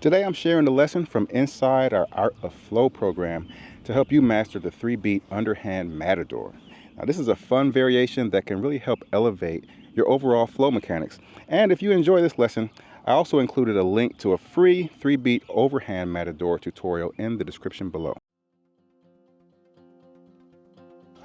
Today I'm sharing a lesson from inside our Art of Flow program to help you master the 3-beat underhand matador. Now this is a fun variation that can really help elevate your overall flow mechanics. And if you enjoy this lesson, I also included a link to a free 3-beat overhand matador tutorial in the description below.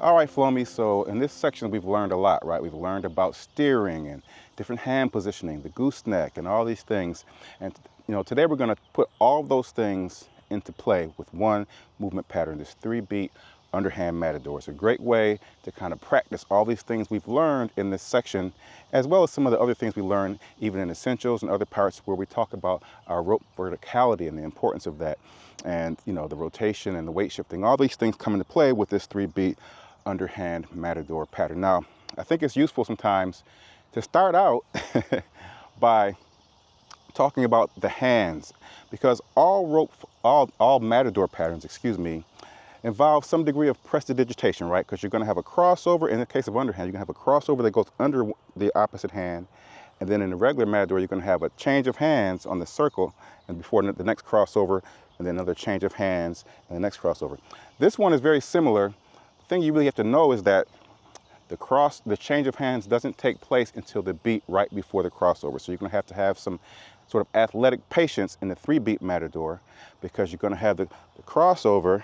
All right, Flomies, so in this section we've learned a lot, right? We've learned about steering and different hand positioning, the gooseneck and all these things. And today we're going to put all of those things into play with one movement pattern, this 3-beat underhand matador. It's a great way to kind of practice all these things we've learned in this section, as well as some of the other things we learned even in essentials and other parts where we talk about our rope verticality and the importance of that. And the rotation and the weight shifting, all these things come into play with this 3-beat underhand matador pattern. Now, I think it's useful sometimes to start out by talking about the hands, because all matador patterns, involve some degree of prestidigitation, right? Because you're going to have a crossover. In the case of underhand, you're going to have a crossover that goes under the opposite hand, and then in the regular matador, you're going to have a change of hands on the circle, and before the next crossover, and then another change of hands, and the next crossover. This one is very similar. The thing you really have to know is that the change of hands doesn't take place until the beat right before the crossover. So you're going to have some sort of athletic patience in the 3-beat matador, because you're going to have the crossover,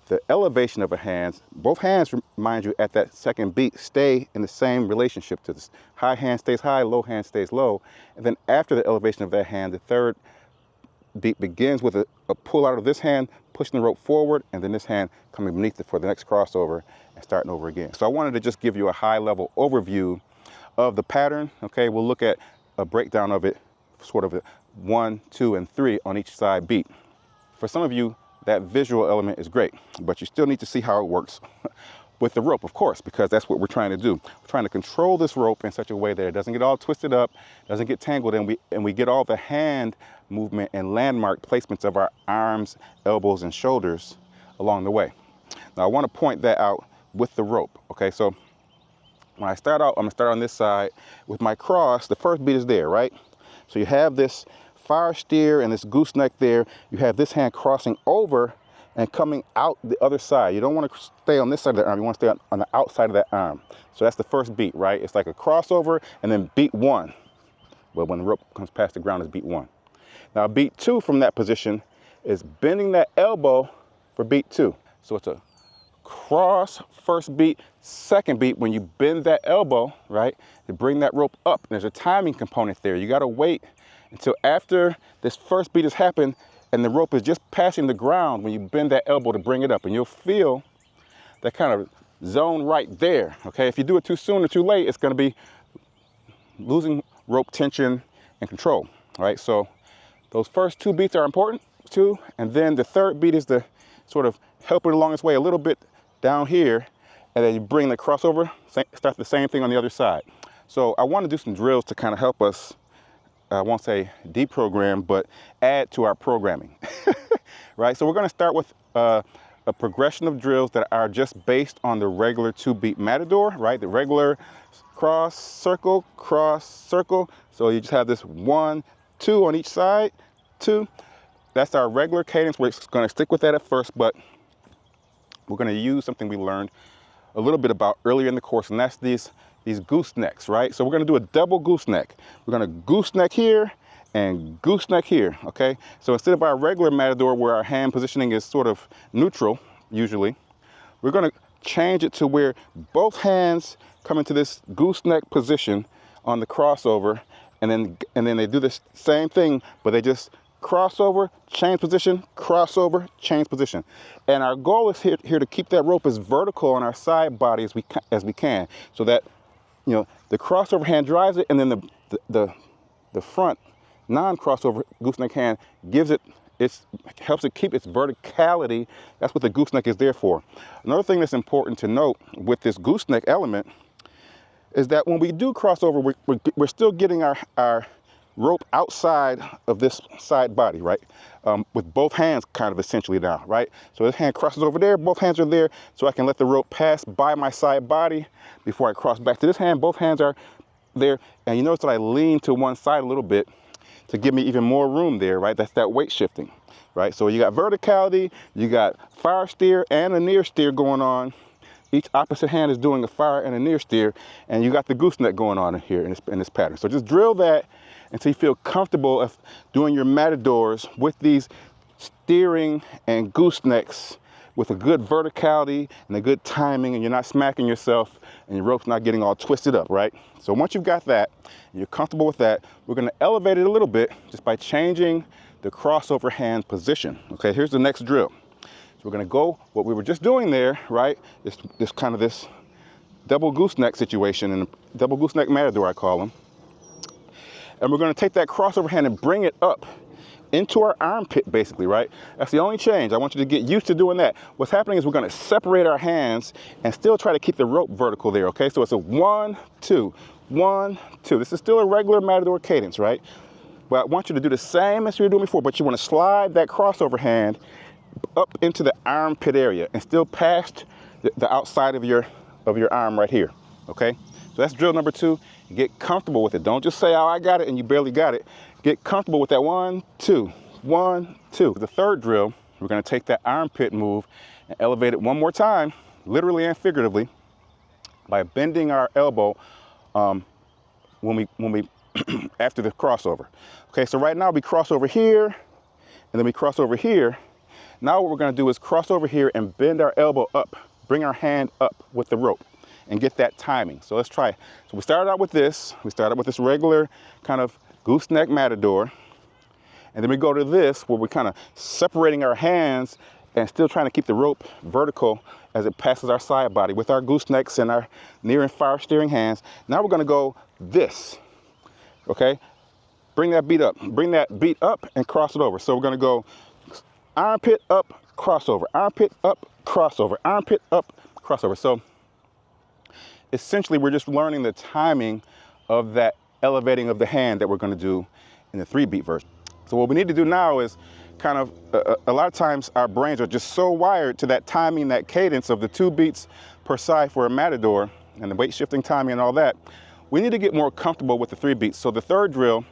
the elevation of a hand. Both hands, mind you, at that second beat stay in the same relationship to this. High hand stays high, low hand stays low. And then after the elevation of that hand, the third beat begins with a pull out of this hand, pushing the rope forward, and then this hand coming beneath it for the next crossover and starting over again. So I wanted to just give you a high-level overview of the pattern. Okay, we'll look at a breakdown of it, sort of 1, 2, and 3 on each side beat. For some of you, that visual element is great, but you still need to see how it works with the rope, of course, because that's what we're trying to do. We're trying to control this rope in such a way that it doesn't get all twisted up, doesn't get tangled, and we get all the hand movement and landmark placements of our arms, elbows, and shoulders along the way. Now I want to point that out with the rope. Okay, so when I start out, I'm going to start on this side with my cross. The first beat is there, right? So you have this fire steer and this gooseneck there. You have this hand crossing over and coming out the other side. You don't want to stay on this side of the arm. You want to stay on the outside of that arm. So that's the first beat, right? It's like a crossover and then beat 1. Well, when the rope comes past the ground, is beat 1. Now beat 2 from that position is bending that elbow for beat 2. So it's a cross first beat, second beat. When you bend that elbow, right, to bring that rope up, and there's a timing component there. You got to wait until after this first beat has happened and the rope is just passing the ground when you bend that elbow to bring it up, and you'll feel that kind of zone right there. Okay, if you do it too soon or too late, it's going to be losing rope tension and control. All right, so those first 2 beats are important too, and then the third beat is the sort of help it along its way a little bit down here, and then you bring the crossover, start the same thing on the other side. So I want to do some drills to kind of help us, I won't say deprogram, but add to our programming. Right, so we're going to start with a progression of drills that are just based on the regular 2-beat matador, right? The regular cross, circle, cross, circle. So you just have this 1, 2 on each side, 2. That's our regular cadence. We're going to stick with that at first, but we're going to use something we learned a little bit about earlier in the course, and that's these goosenecks, right? So we're going to do a double gooseneck. We're going to gooseneck here and gooseneck here, okay? So instead of our regular matador where our hand positioning is sort of neutral, usually, we're going to change it to where both hands come into this gooseneck position on the crossover, and then they do the same thing, but they just crossover, change position, crossover, change position. And our goal is here to keep that rope as vertical on our side body as we can, so that the crossover hand drives it, and then the front non-crossover gooseneck hand helps it keep its verticality. That's what the gooseneck is there for. Another thing that's important to note with this gooseneck element is that when we do crossover, we're still getting our rope outside of this side body, right? With both hands kind of essentially now, right? So this hand crosses over there, both hands are there, so I can let the rope pass by my side body before I cross back to this hand. Both hands are there, and you notice that I lean to one side a little bit to give me even more room there, right? That's that weight shifting, right? So you got verticality, you got fire steer and a near steer going on. Each opposite hand is doing a fire and a near steer, and you got the gooseneck going on in here in this pattern. So just drill that until you feel comfortable of doing your matadors with these steering and goosenecks with a good verticality and a good timing, and you're not smacking yourself and your rope's not getting all twisted up, right? So once you've got that, and you're comfortable with that, we're gonna elevate it a little bit just by changing the crossover hand position. Okay, here's the next drill. So we're gonna go what we were just doing there, right? This kind of this double gooseneck situation, and double gooseneck matador I call them. And we're gonna take that crossover hand and bring it up into our armpit, basically, right? That's the only change. I want you to get used to doing that. What's happening is we're gonna separate our hands and still try to keep the rope vertical there, okay? So it's a 1, 2, 1, 2. This is still a regular matador cadence, right? But I want you to do the same as you were doing before, but you wanna slide that crossover hand up into the armpit area and still past the outside of your arm right here, okay? So that's drill number 2. Get comfortable with it. Don't just say, oh, I got it, and you barely got it. Get comfortable with that 1, 2, 1, 2. The third drill, we're gonna take that armpit move and elevate it one more time, literally and figuratively, by bending our elbow when we after the crossover. Okay, so right now we cross over here, and then we cross over here. Now what we're gonna do is cross over here and bend our elbow up, bring our hand up with the rope, and get that timing. So let's try. So we started out with this. We started with this regular kind of gooseneck matador. And then we go to this where we're kind of separating our hands and still trying to keep the rope vertical as it passes our side body with our goosenecks and our near and far steering hands. Now we're gonna go this, okay? Bring that beat up and cross it over. So we're gonna go armpit up, crossover, armpit up, crossover, armpit up, crossover. So essentially we're just learning the timing of that elevating of the hand that we're going to do in the 3-beat version. So what we need to do now is kind of, a lot of times our brains are just so wired to that timing, that cadence of the 2 beats per side for a matador and the weight shifting timing and all that. We need to get more comfortable with the 3 beats. So the third drill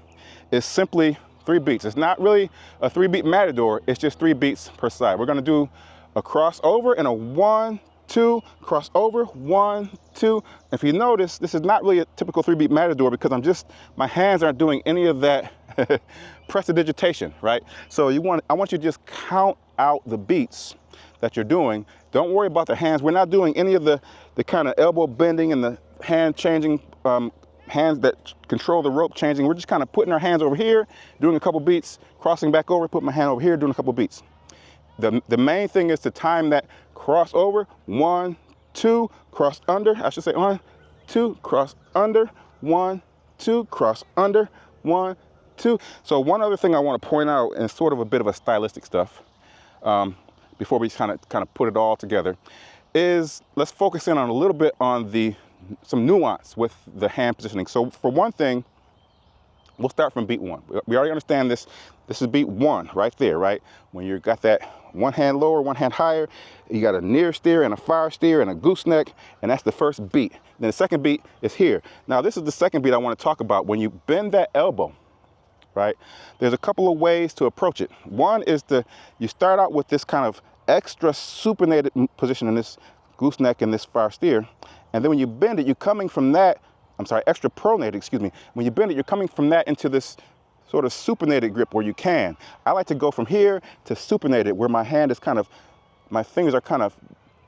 is simply 3 beats. It's not really a 3-beat matador, it's just 3 beats per side. We're going to do a crossover and a 1, 2, cross over, 1, 2. If you notice, this is not really a typical 3-beat matador because my hands aren't doing any of that prestidigitation, right? So I want you to just count out the beats that you're doing. Don't worry about the hands. We're not doing any of the kind of elbow bending and the hand changing, hands that control the rope changing. We're just kind of putting our hands over here, doing a couple beats, crossing back over, put my hand over here, doing a couple beats. The main thing is to time that cross over, 1, 2, cross under. I should say 1, 2, cross under, 1, 2, cross under, 1, 2. So one other thing I want to point out, and sort of a bit of a stylistic stuff, before we kind of put it all together, is let's focus in on a little bit on some nuance with the hand positioning. So for one thing, we'll start from beat 1. We already understand this. This is beat 1 right there, right? When you got that one hand lower, one hand higher, you got a near steer and a fire steer and a gooseneck, and that's the first beat. Then the second beat is here. Now this is the second beat I want to talk about. When you bend that elbow, right, there's a couple of ways to approach it. One is you start out with this kind of extra supinated position in this gooseneck and this fire steer, and then when you bend it, you're coming from that, extra pronated, excuse me. When you bend it, you're coming from that into this sort of supinated grip where you can. I like to go from here to supinated, where my hand is my fingers are kind of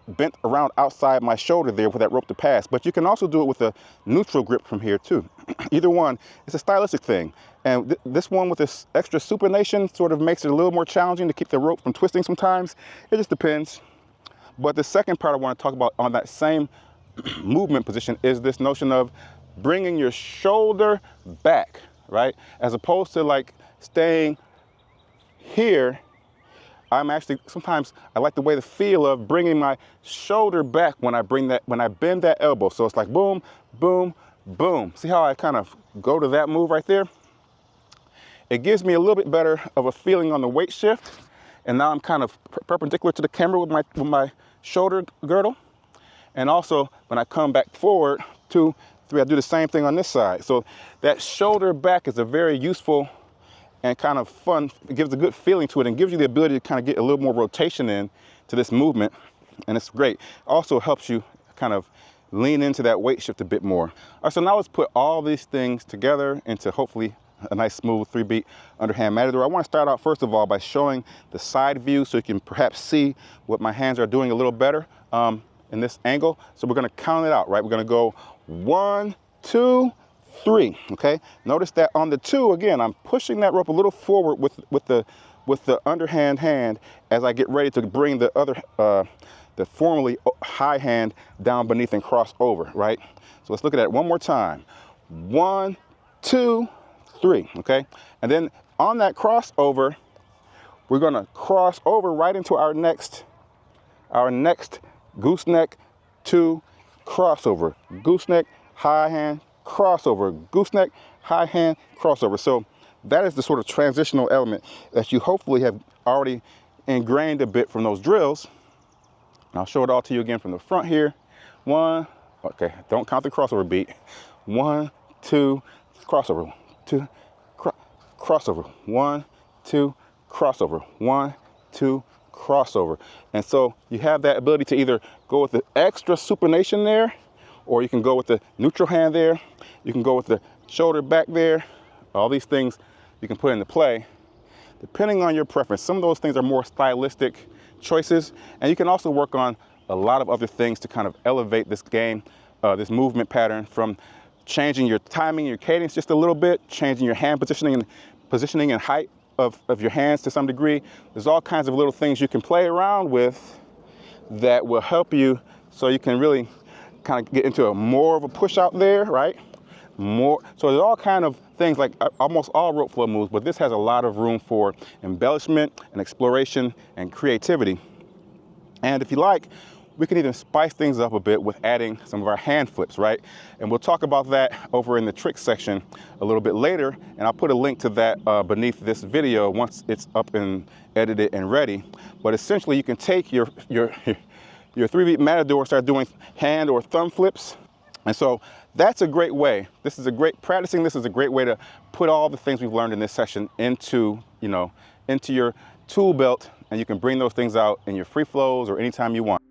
bent around outside my shoulder there for that rope to pass. But you can also do it with a neutral grip from here too. Either one, it's a stylistic thing. And this one with this extra supination sort of makes it a little more challenging to keep the rope from twisting sometimes. It just depends. But the second part I want to talk about on that same movement position is this notion of bringing your shoulder back, right? As opposed to like staying here, sometimes I like the feel of bringing my shoulder back when I bend that elbow. So it's like boom, boom, boom. See how I kind of go to that move right there? It gives me a little bit better of a feeling on the weight shift. And now I'm kind of perpendicular to the camera with my shoulder girdle. And also when I come back forward, 2, 3, I do the same thing on this side. So that shoulder back is a very useful and kind of fun. It gives a good feeling to it and gives you the ability to kind of get a little more rotation in to this movement, and it's great. Also helps you kind of lean into that weight shift a bit more. All right, so now let's put all these things together into hopefully a nice smooth 3-beat underhand matador. I want to start out first of all by showing the side view so you can perhaps see what my hands are doing a little better in this angle. So we're going to count it out, right? We're going to go 1, 2, 3. Okay. Notice that on the 2, again, I'm pushing that rope a little forward with the underhand hand as I get ready to bring the other the formerly high hand down beneath and cross over, right? So let's look at that one more time. 1, 2, 3, okay? And then on that crossover, we're gonna cross over right into our next gooseneck to crossover. Gooseneck, high hand, crossover. Gooseneck, high hand, crossover. So that is the sort of transitional element that you hopefully have already ingrained a bit from those drills. And I'll show it all to you again from the front here. 1, okay, don't count the crossover beat. 1, 2, crossover. 2, crossover. 1, 2, crossover. 1, 2, crossover. And so you have that ability to either go with the extra supination there, or you can go with the neutral hand there. You can go with the shoulder back there. All these things you can put into play depending on your preference. Some of those things are more stylistic choices, and you can also work on a lot of other things to kind of elevate this game, this movement pattern, from changing your timing, your cadence just a little bit, changing your hand positioning and height of your hands to some degree. There's all kinds of little things you can play around with that will help you so you can really kind of get into a more of a push out there, right? So there's all kind of things, like almost all rope flow moves, but this has a lot of room for embellishment and exploration and creativity. And if you like, we can even spice things up a bit with adding some of our hand flips, right? And we'll talk about that over in the trick section a little bit later, and I'll put a link to that beneath this video once it's up and edited and ready. But essentially, you can take your 3-beat matador and start doing hand or thumb flips. And so that's a great way. This is a great way to put all the things we've learned in this session into your tool belt, and you can bring those things out in your free flows or anytime you want.